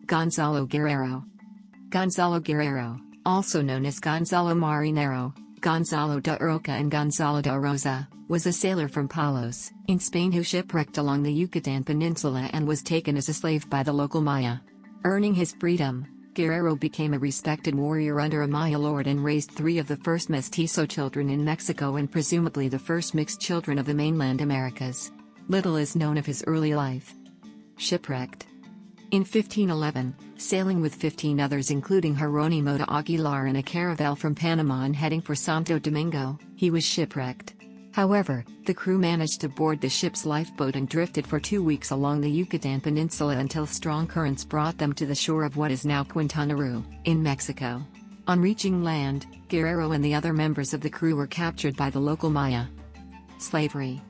Gonzalo Guerrero. Gonzalo Guerrero, also known as Gonzalo Marinero, Gonzalo de Aroca and Gonzalo de Aroza, was a sailor from Palos, in Spain who shipwrecked along the Yucatán Peninsula and was taken as a slave by the local Maya. Earning his freedom, Guerrero became a respected warrior under a Maya lord and raised 3 of the first mestizo children in Mexico and presumably the first mixed children of the mainland Americas. Little is known of his early life. Shipwrecked. In 1511, sailing with 15 others including Jerónimo de Aguilar in a caravel from Panama and heading for Santo Domingo, he was shipwrecked. However, the crew managed to board the ship's lifeboat and drifted for 2 weeks along the Yucatán Peninsula until strong currents brought them to the shore of what is now Quintana Roo, in Mexico. On reaching land, Guerrero and the other members of the crew were captured by the local Maya. Slavery.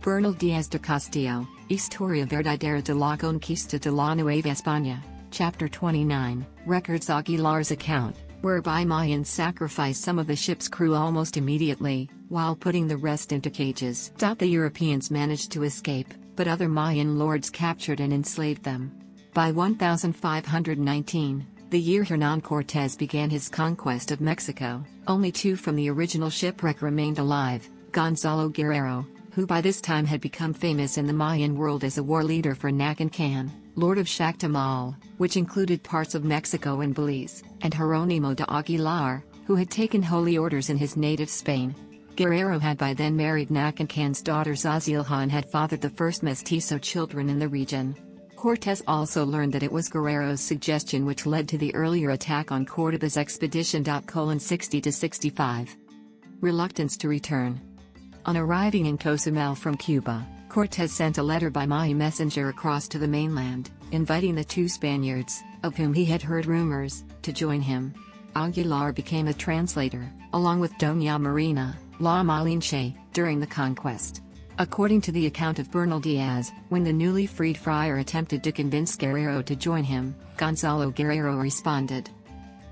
Bernal Díaz de Castillo, Historia Verdadera de la Conquista de la Nueva España, Chapter 29, records Aguilar's account, whereby Mayans sacrificed some of the ship's crew almost immediately, while putting the rest into cages. The Europeans managed to escape, but other Mayan lords captured and enslaved them. By 1519, the year Hernán Cortés began his conquest of Mexico, only 2 from the original shipwreck remained alive: Gonzalo Guerrero, who by this time had become famous in the Mayan world as a war leader for Nacancan, lord of Xactamal, which included parts of Mexico and Belize, and Jerónimo de Aguilar, who had taken holy orders in his native Spain. Guerrero had by then married Nacancan's daughter Zazilha and had fathered the first mestizo children in the region. Cortés also learned that it was Guerrero's suggestion which led to the earlier attack on Córdoba's expedition. 60–65. Reluctance to return. On arriving in Cozumel from Cuba, Cortés sent a letter by Maya messenger across to the mainland, inviting the 2 Spaniards, of whom he had heard rumors, to join him. Aguilar became a translator, along with Doña Marina, La Malinche, during the conquest. According to the account of Bernal Díaz, when the newly freed friar attempted to convince Guerrero to join him, Gonzalo Guerrero responded.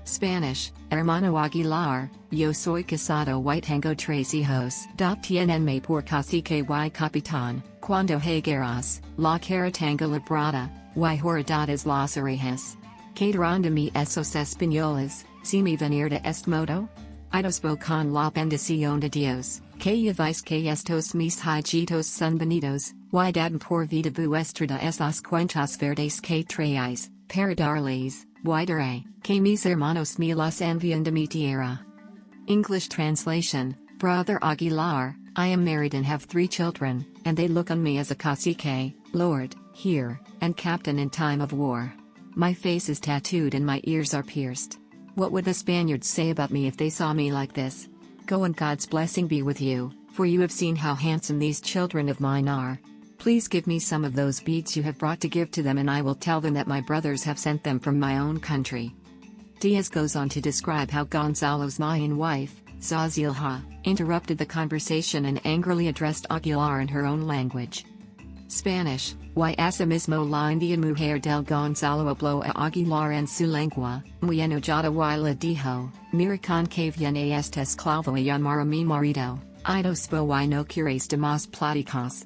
Spanish, Hermano Aguilar, yo soy casado y tengo 3 hijos. Tienenme por cacique y capitán, cuando llegueras, la cara tengo labrada, y horadadas las orejas. Quedarán de mí esos españoles, si me venir de este modo? Idosbo con la bendición de Dios, que lleváis que estos mis hijitos son bonitos, y dan por vida vuestra de esas cuentas verdes que traéis, para darles. Wideré, que mis hermanos me los envían de mi tierra. English translation: Brother Aguilar, I am married and have 3 children, and they look on me as a cacique, lord, here, and captain in time of war. My face is tattooed and my ears are pierced. What would the Spaniards say about me if they saw me like this? Go and God's blessing be with you, for you have seen how handsome these children of mine are. Please give me some of those beads you have brought to give to them and I will tell them that my brothers have sent them from my own country. Diaz goes on to describe how Gonzalo's Mayan wife, Zazilha, interrupted the conversation and angrily addressed Aguilar in her own language. Spanish: Y esa mismo la Indian mujer del Gonzalo habló a Aguilar en su lengua, muy enojada y le dijo, mira con que viene este esclavo a llamar a mi marido, idospo y no quieres de más pláticas.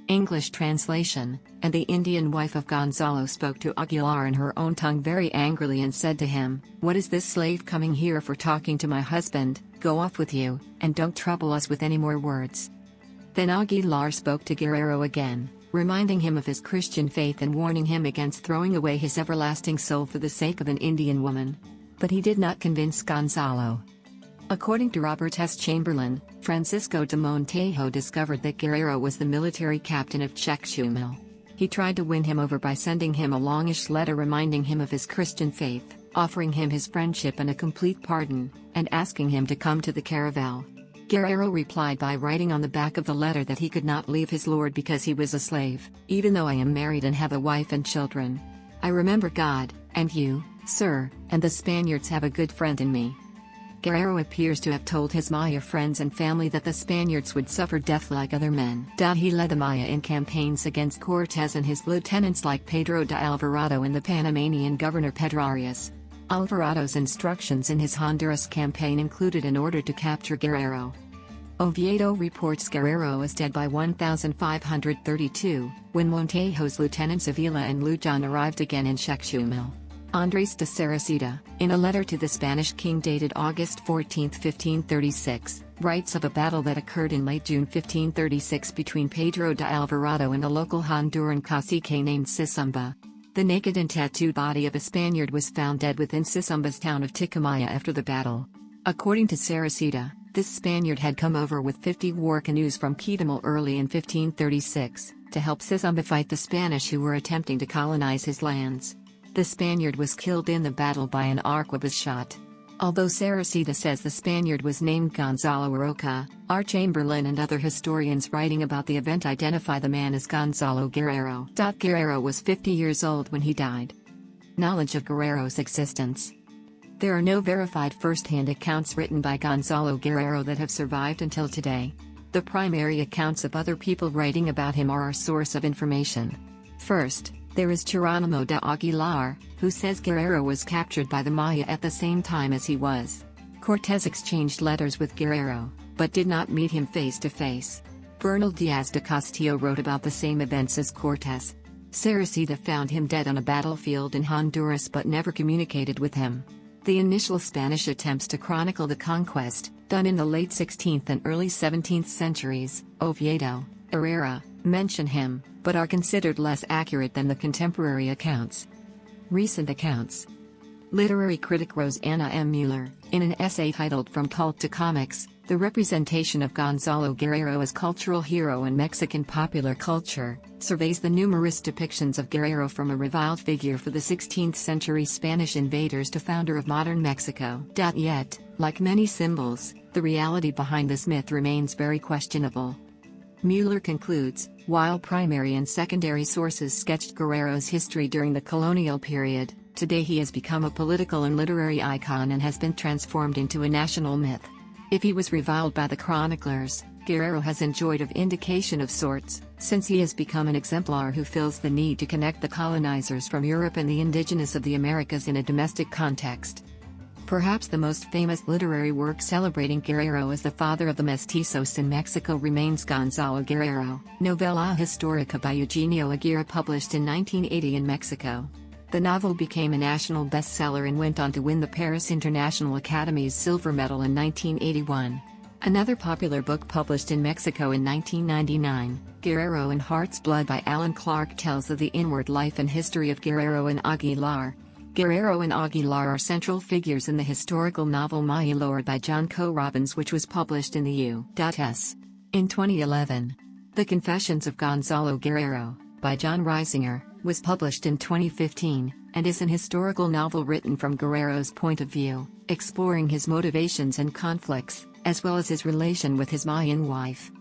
English translation: And the Indian wife of Gonzalo spoke to Aguilar in her own tongue very angrily and said to him, What is this slave coming here for talking to my husband? Go off with you, and don't trouble us with any more words. Then Aguilar spoke to Guerrero again, reminding him of his Christian faith and warning him against throwing away his everlasting soul for the sake of an Indian woman. But he did not convince Gonzalo. According to Robert S. Chamberlain, Francisco de Montejo discovered that Guerrero was the military captain of Cozumel. He tried to win him over by sending him a longish letter reminding him of his Christian faith, offering him his friendship and a complete pardon, and asking him to come to the caravel. Guerrero replied by writing on the back of the letter that he could not leave his lord because he was a slave, even though I am married and have a wife and children. I remember God, and you, sir, and the Spaniards have a good friend in me. Guerrero appears to have told his Maya friends and family that the Spaniards would suffer death like other men. He led the Maya in campaigns against Cortés and his lieutenants like Pedro de Alvarado and the Panamanian governor Pedro Arias. Alvarado's instructions in his Honduras campaign included an order to capture Guerrero. Oviedo reports Guerrero is dead by 1532, when Montejo's lieutenants Avila and Lujan arrived again in Xexumil. Andres de Saraceda, in a letter to the Spanish king dated August 14, 1536, writes of a battle that occurred in late June 1536 between Pedro de Alvarado and a local Honduran cacique named Sisumba. The naked and tattooed body of a Spaniard was found dead within Sisumba's town of Ticamaya after the battle. According to Saraceda, this Spaniard had come over with 50 war canoes from Quetamil early in 1536, to help Sisumba fight the Spanish who were attempting to colonize his lands. The Spaniard was killed in the battle by an arquebus shot. Although Saraceda says the Spaniard was named Gonzalo Aroca, our Chamberlain and other historians writing about the event identify the man as Gonzalo Guerrero. Guerrero was 50 years old when he died. Knowledge of Guerrero's existence. There are no verified first-hand accounts written by Gonzalo Guerrero that have survived until today. The primary accounts of other people writing about him are our source of information. First, there is Geronimo de Aguilar, who says Guerrero was captured by the Maya at the same time as he was. Cortés exchanged letters with Guerrero, but did not meet him face to face. Bernal Diaz de Castillo wrote about the same events as Cortés. Saraceda found him dead on a battlefield in Honduras but never communicated with him. The initial Spanish attempts to chronicle the conquest, done in the late 16th and early 17th centuries, Oviedo, Herrera, mention him, but are considered less accurate than the contemporary accounts. Recent accounts. Literary critic Rosanna M. Mueller, in an essay titled From Cult to Comics, The Representation of Gonzalo Guerrero as Cultural Hero in Mexican Popular Culture, surveys the numerous depictions of Guerrero from a reviled figure for the 16th century Spanish invaders to founder of modern Mexico. Yet, like many symbols, the reality behind this myth remains very questionable. Mueller concludes, while primary and secondary sources sketched Guerrero's history during the colonial period, today he has become a political and literary icon and has been transformed into a national myth. If he was reviled by the chroniclers, Guerrero has enjoyed a vindication of sorts, since he has become an exemplar who fills the need to connect the colonizers from Europe and the indigenous of the Americas in a domestic context. Perhaps the most famous literary work celebrating Guerrero as the father of the mestizos in Mexico remains Gonzalo Guerrero, Novela Histórica by Eugenio Aguirre, published in 1980 in Mexico. The novel became a national bestseller and went on to win the Paris International Academy's silver medal in 1981. Another popular book published in Mexico in 1999, Guerrero in Heart's Blood by Alan Clark, tells of the inward life and history of Guerrero and Aguilar. Guerrero and Aguilar are central figures in the historical novel Maya Lore by John Co. Robbins, which was published in the U.S. in 2011. The Confessions of Gonzalo Guerrero, by John Reisinger, was published in 2015, and is an historical novel written from Guerrero's point of view, exploring his motivations and conflicts, as well as his relation with his Mayan wife.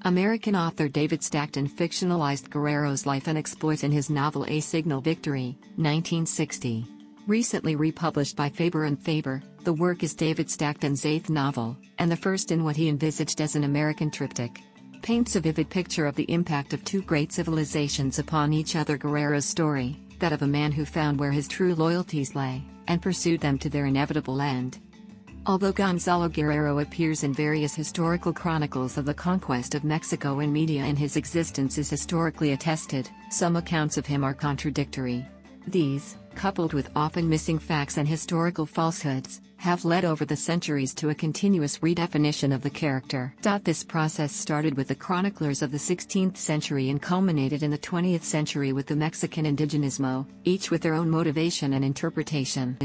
American author David Stackton fictionalized Guerrero's life and exploits in his novel A Signal Victory, 1960. Recently republished by Faber and Faber, the work is David Stackton's eighth novel, and the first in what he envisaged as an American triptych. Paints a vivid picture of the impact of two great civilizations upon each other. Guerrero's story, that of a man who found where his true loyalties lay, and pursued them to their inevitable end. Although Gonzalo Guerrero appears in various historical chronicles of the conquest of Mexico and media and his existence is historically attested, some accounts of him are contradictory. These, coupled with often missing facts and historical falsehoods, have led over the centuries to a continuous redefinition of the character. This process started with the chroniclers of the 16th century and culminated in the 20th century with the Mexican indigenismo, each with their own motivation and interpretation.